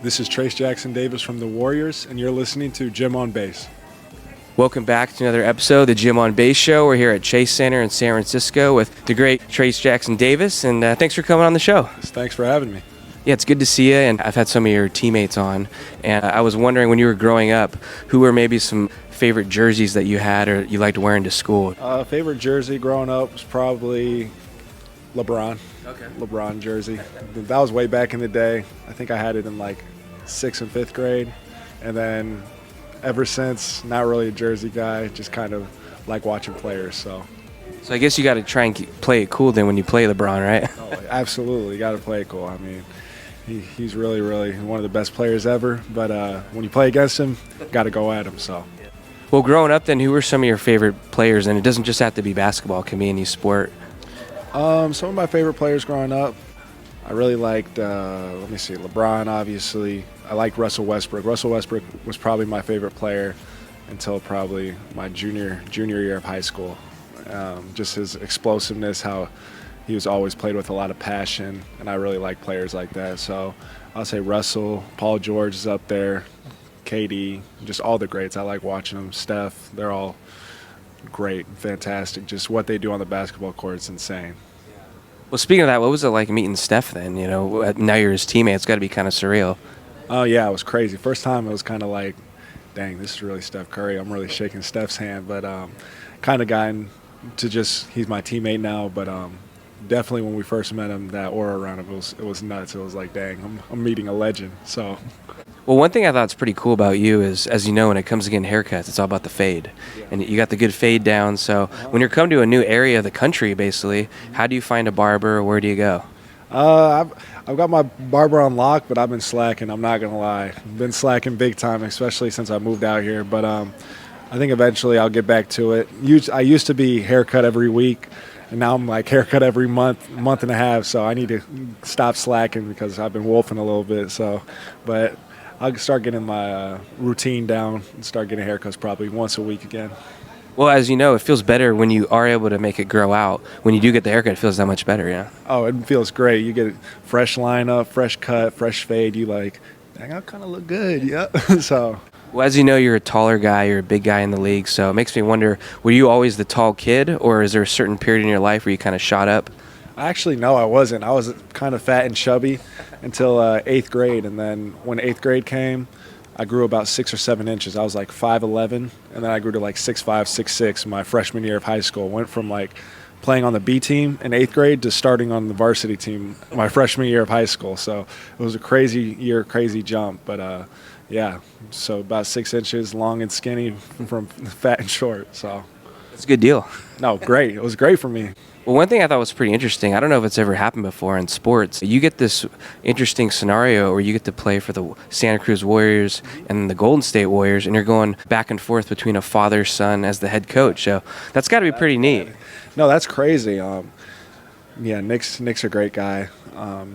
This is Trayce Jackson-Davis from the Warriors, and you're listening to Gym on Base. Welcome back to another episode of the Gym on Base Show. We're here at Chase Center in San Francisco with the great Trayce Jackson-Davis, and thanks for coming on the show. Thanks for having me. Yeah, it's good to see you, and I've had some of your teammates on, and I was wondering when you were growing up, who were maybe some favorite jerseys that you had or you liked wearing to school? Favorite jersey growing up was probably LeBron. Okay. LeBron jersey. That was way back in the day. I think I had it in like 6th and 5th grade, and then ever since, not really a jersey guy, just kind of like watching players. So I guess you got to try and play it cool then when you play LeBron, right? Oh, absolutely, you got to play it cool. I mean, he's really, really one of the best players ever. But when you play against him, got to go at him. So. Well, growing up then, who were some of your favorite players? And it doesn't just have to be basketball; it can be any sport. Some of my favorite players growing up, I really liked, LeBron, obviously. I liked Russell Westbrook. Russell Westbrook was probably my favorite player until probably my junior year of high school. Just his explosiveness, how he was always played with a lot of passion, and I really like players like that. So I'll say Russell, Paul George is up there, KD, just all the greats. I like watching them. Steph, they're all great, fantastic. Just what they do on the basketball court is insane. Well, speaking of that, what was it like meeting Steph then? You know, now you're his teammate. It's got to be kind of surreal. Oh, yeah, it was crazy. First time it was kind of like, dang, this is really Steph Curry. I'm really shaking Steph's hand. But kind of gotten to just, he's my teammate now. But definitely when we first met him, that aura around him, it was nuts. It was like, dang, I'm meeting a legend. So. Well, one thing I thought is pretty cool about you is, as you know, when it comes to getting haircuts, it's all about the fade. Yeah. And you got the good fade down. So when you're coming to a new area of the country, basically, how do you find a barber? Where do you go? I've got my barber on lock, but I've been slacking. I'm not going to lie. I've been slacking big time, especially since I moved out here. But I think eventually I'll get back to it. I used to be haircut every week, and now I'm like haircut every month and a half. So I need to stop slacking because I've been wolfing a little bit. But I'll start getting my routine down and start getting haircuts probably once a week again. Well, as you know, it feels better when you are able to make it grow out. When you do get the haircut, it feels that much better, yeah? Oh, it feels great. You get a fresh lineup, fresh cut, fresh fade. You like, dang, I kind of look good, yeah. So. Well, as you know, you're a taller guy. You're a big guy in the league. So it makes me wonder, were you always the tall kid, or is there a certain period in your life where you kind of shot up? Actually, no, I wasn't. I was kind of fat and chubby until 8th grade. And then when 8th grade came, I grew about 6 or 7 inches. I was like 5'11", and then I grew to like 6'5", 6'6" my freshman year of high school. Went from like playing on the B team in 8th grade to starting on the varsity team my freshman year of high school. So it was a crazy year, crazy jump. But yeah, so about 6 inches, long and skinny from fat and short. So it's a good deal. No, great. It was great for me. Well, one thing I thought was pretty interesting, I don't know if it's ever happened before in sports, you get this interesting scenario where you get to play for the Santa Cruz Warriors and the Golden State Warriors, and you're going back and forth between a father-son as the head coach. So that's got to be pretty neat. No, that's crazy. Yeah, Nick's a great guy.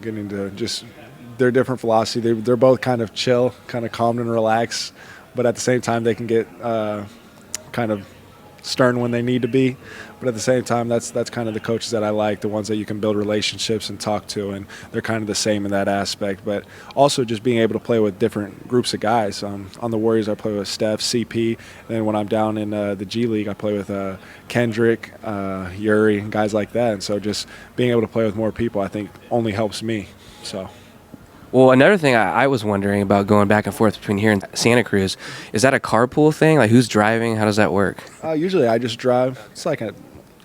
Getting to just their different philosophy. They're both kind of chill, kind of calm and relaxed, but at the same time they can get kind of stern when they need to be. But at the same time, that's kind of the coaches that I like, the ones that you can build relationships and talk to, and they're kind of the same in that aspect. But also just being able to play with different groups of guys. On the Warriors, I play with Steph, CP, and then when I'm down in the G League, I play with Kendrick, Yuri, and guys like that. And so just being able to play with more people, I think, only helps me. So. Well, another thing I was wondering about going back and forth between here and Santa Cruz, is that a carpool thing? Like, who's driving? How does that work? Usually I just drive. It's like an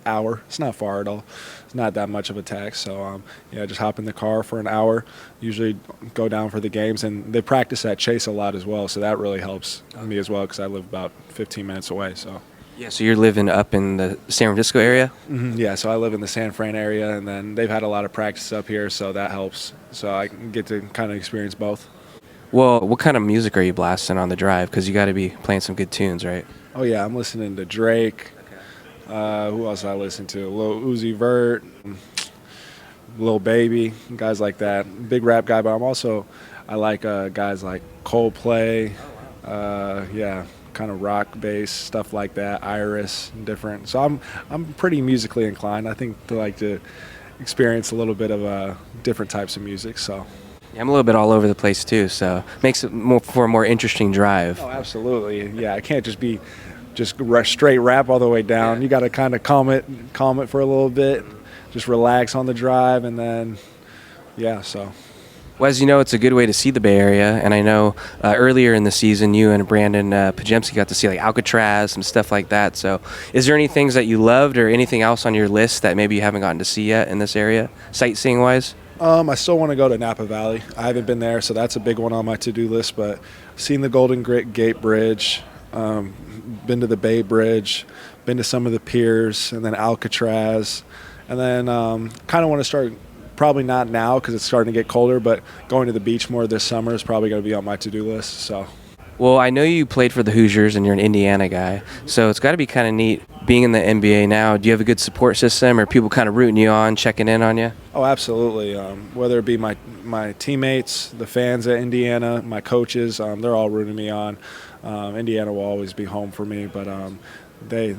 hour. It's not far at all. It's not that much of a tax. So, yeah, just hop in the car for an hour, usually go down for the games. And they practice at Chase a lot as well, so that really helps me as well because I live about 15 minutes away. So. Yeah, so you're living up in the San Francisco area? Mm-hmm. Yeah, so I live in the San Fran area, and then they've had a lot of practice up here, so that helps. So I can get to kind of experience both. Well, what kind of music are you blasting on the drive? Because you got to be playing some good tunes, right? Oh, yeah, I'm listening to Drake. Who else do I listen to? Lil Uzi Vert, Lil Baby, guys like that. Big rap guy, but I like guys like Coldplay. Yeah. Kind of rock bass stuff like that, Iris, different. So I'm pretty musically inclined. I think to like to experience a little bit of different types of music. So Yeah, I'm a little bit all over the place too, so makes it more for a more interesting drive. Oh, absolutely. Yeah, I can't just be straight rap all the way down. You got to kind of calm it for a little bit, just relax on the drive, and then yeah. So Well, as you know, it's a good way to see the Bay Area, and I know earlier in the season, you and Brandon Pajemski got to see like Alcatraz and stuff like that. So, is there any things that you loved, or anything else on your list that maybe you haven't gotten to see yet in this area, sightseeing wise? I still want to go to Napa Valley. I haven't been there, so that's a big one on my to-do list. But seen the Golden Gate Bridge, been to the Bay Bridge, been to some of the piers, and then Alcatraz, and then kind of want to start. Probably not now because it's starting to get colder, but going to the beach more this summer is probably going to be on my to-do list. So, Well, I know you played for the Hoosiers and you're an Indiana guy, so it's got to be kind of neat being in the NBA now. Do you have a good support system, or people kind of rooting you on, checking in on you? oh, absolutely. Whether it be my teammates, the fans at Indiana, my coaches, they're all rooting me on. Indiana will always be home for me, but they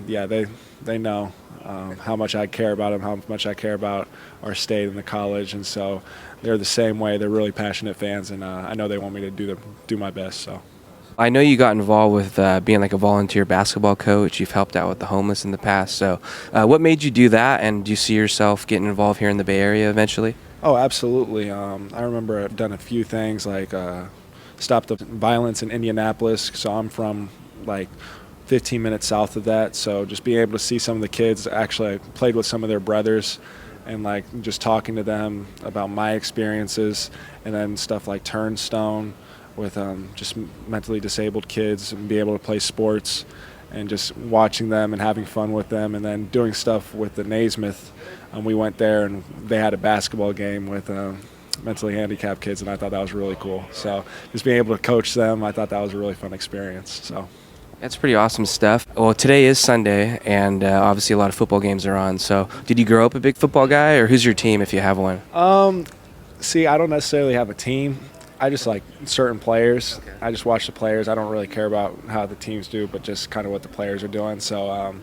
know how much I care about them, how much I care about our state and the college, and so they're the same way. They're really passionate fans, and I know they want me to do my best. So. I know you got involved with being like a volunteer basketball coach. You've helped out with the homeless in the past. So what made you do that, and do you see yourself getting involved here in the Bay Area eventually? Oh, absolutely. I remember I've done a few things like stop the violence in Indianapolis. So I'm from like 15 minutes south of that. So just being able to see some of the kids. Actually, I played with some of their brothers, and like just talking to them about my experiences, and then stuff like Turnstone with just mentally disabled kids, and be able to play sports, and just watching them and having fun with them, and then doing stuff with the Naismith. We went there and they had a basketball game with mentally handicapped kids, and I thought that was really cool. So just being able to coach them, I thought that was a really fun experience. So. That's pretty awesome stuff. Well, today is Sunday, and obviously a lot of football games are on. So did you grow up a big football guy, or who's your team if you have one? See, I don't necessarily have a team. I just like certain players. Okay. I just watch the players. I don't really care about how the teams do, but just kind of what the players are doing. So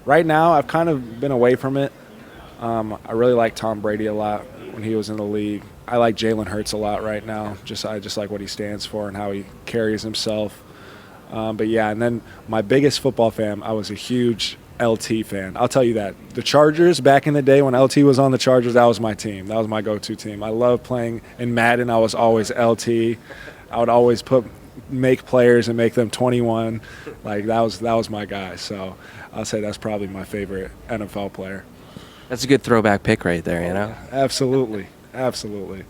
right now I've kind of been away from it. I really like Tom Brady a lot when he was in the league. I like Jalen Hurts a lot right now. I just like what he stands for and how he carries himself. But yeah, and then my biggest football fan, I was a huge LT fan. I'll tell you that. The Chargers, back in the day when LT was on the Chargers, that was my team. That was my go-to team. I loved playing in Madden. I was always LT. I would always make players and make them 21. Like that was my guy. So I'll say that's probably my favorite NFL player. That's a good throwback pick right there, you know? Absolutely. Absolutely.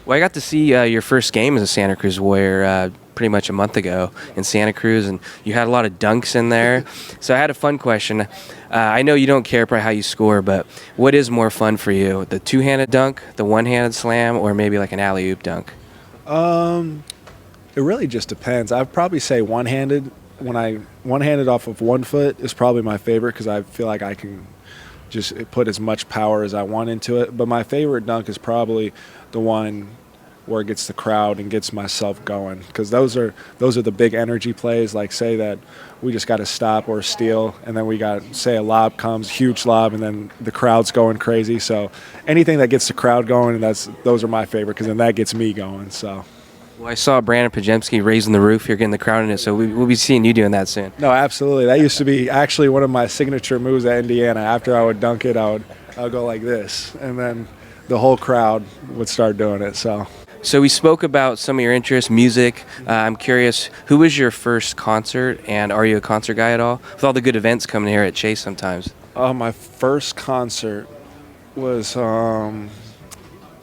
Well, I got to see your first game as a Santa Cruz Warrior pretty much a month ago in Santa Cruz, and you had a lot of dunks in there. So I had a fun question. I know you don't care probably how you score, but what is more fun for you, the two-handed dunk, the one-handed slam, or maybe like an alley-oop dunk? It really just depends. I'd probably say one-handed. When I one-handed off of 1 foot is probably my favorite because I feel like I can just put as much power as I want into it. But my favorite dunk is probably the one where it gets the crowd and gets myself going, because those are the big energy plays. Like say that we just got to stop or steal, and then we got say a lob comes, huge lob, and then the crowd's going crazy. So anything that gets the crowd going, those are my favorite, because then that gets me going. So. Well, I saw Brandon Pajemski raising the roof here, getting the crowd in it, so we'll be seeing you doing that soon. No, absolutely. That used to be actually one of my signature moves at Indiana. After I would dunk it, I would go like this, and then the whole crowd would start doing it. So we spoke about some of your interests, music. I'm curious, who was your first concert, and are you a concert guy at all? With all the good events coming here at Trayce sometimes. My first concert was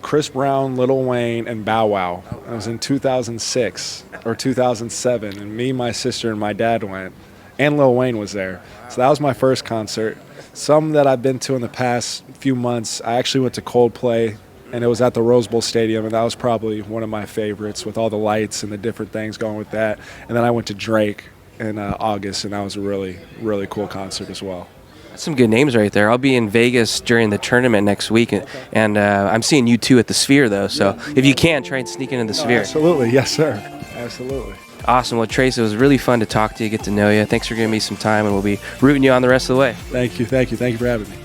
Chris Brown, Lil Wayne, and Bow Wow. It was in 2006 or 2007, and me, my sister, and my dad went, and Lil Wayne was there. So that was my first concert. Some that I've been to in the past few months, I actually went to Coldplay, and it was at the Rose Bowl Stadium, and that was probably one of my favorites with all the lights and the different things going with that. And then I went to Drake in August, and that was a really, really cool concert as well. That's some good names right there. I'll be in Vegas during the tournament next week, and I'm seeing you two at the Sphere, though. So if you can, try and sneak into the Sphere. Absolutely. Yes, sir. Absolutely. Awesome. Well, Trayce, it was really fun to talk to you, get to know you. Thanks for giving me some time, and we'll be rooting you on the rest of the way. Thank you. Thank you. Thank you for having me.